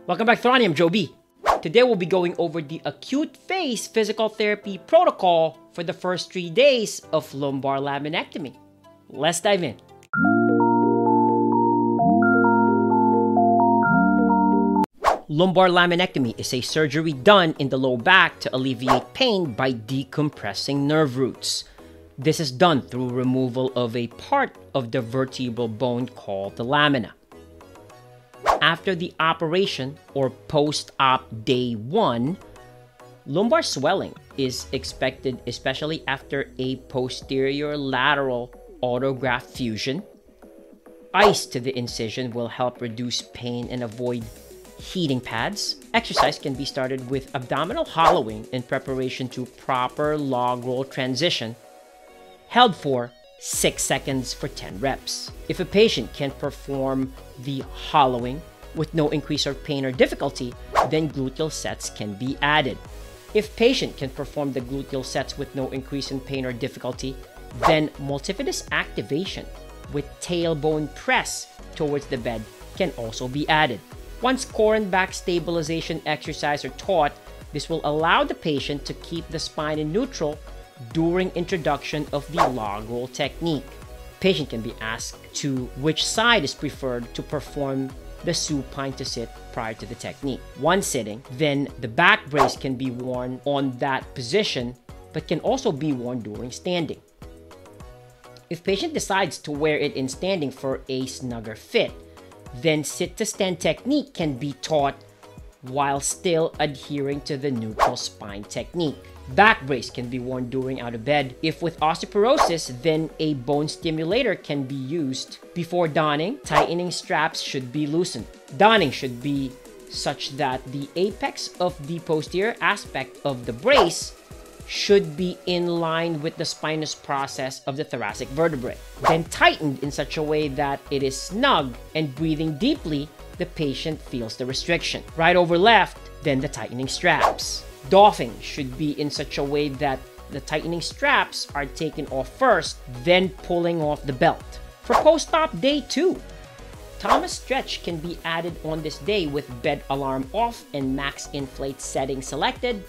Welcome back, Thrani. I'm Joe B. Today we'll be going over the acute phase physical therapy protocol for the first 3 days of lumbar laminectomy. Let's dive in. Lumbar laminectomy is a surgery done in the low back to alleviate pain by decompressing nerve roots. This is done through removal of a part of the vertebral bone called the lamina. After the operation or post-op day 1, lumbar swelling is expected, especially after a posterior lateral autograft fusion. Ice to the incision will help reduce pain and avoid heating pads. Exercise can be started with abdominal hollowing in preparation to proper log roll transition, held for 6 seconds for 10 reps. If a patient can perform the hollowing with no increase of pain or difficulty, then gluteal sets can be added. If patient can perform the gluteal sets with no increase in pain or difficulty, then multifidus activation with tailbone press towards the bed can also be added. Once core and back stabilization exercise are taught, this will allow the patient to keep the spine in neutral during introduction of the log roll technique. Patient can be asked to which side is preferred to perform the supine to sit prior to the technique. One sitting, then the back brace can be worn on that position, but can also be worn during standing. If patient decides to wear it in standing for a snugger fit, then sit to stand technique can be taught while still adhering to the neutral spine technique. Back brace can be worn during out of bed. If with osteoporosis, then a bone stimulator can be used. Before donning, tightening straps should be loosened. Donning should be such that the apex of the posterior aspect of the brace should be in line with the spinous process of the thoracic vertebrae. Then tightened in such a way that it is snug, and breathing deeply, the patient feels the restriction. Right over left, then the tightening straps. Doffing should be in such a way that the tightening straps are taken off first, then pulling off the belt. For post-op day 2, Thomas stretch can be added on this day with bed alarm off and max inflate setting selected.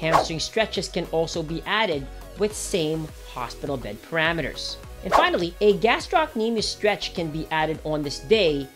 Hamstring stretches can also be added with same hospital bed parameters. And finally, a gastrocnemius stretch can be added on this day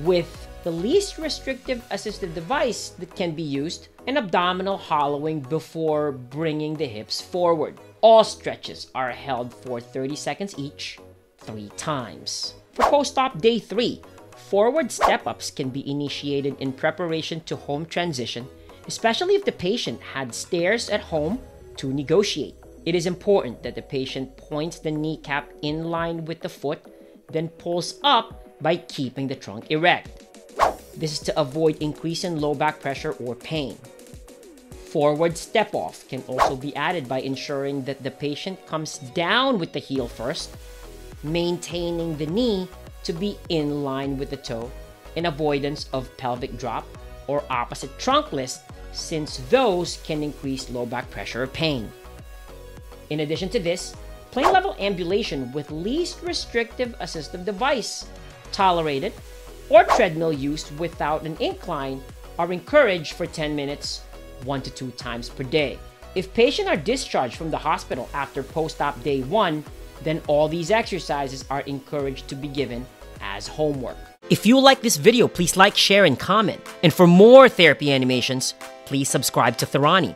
with the least restrictive assistive device that can be used, and abdominal hollowing before bringing the hips forward. All stretches are held for 30 seconds each, 3 times. For post-op day 3, forward step-ups can be initiated in preparation to home transition, especially if the patient had stairs at home to negotiate. It is important that the patient points the kneecap in line with the foot, then pulls up by keeping the trunk erect. This is to avoid increase in low back pressure or pain. Forward step-off can also be added by ensuring that the patient comes down with the heel first, maintaining the knee to be in line with the toe in avoidance of pelvic drop or opposite trunkless, since those can increase low back pressure or pain. In addition to this, plane level ambulation with least restrictive assistive device tolerated, or treadmill use without an incline are encouraged for 10 minutes, 1 to 2 times per day. If patients are discharged from the hospital after post-op day 1, then all these exercises are encouraged to be given as homework. If you like this video, please like, share, and comment. And for more therapy animations, please subscribe to Thrani.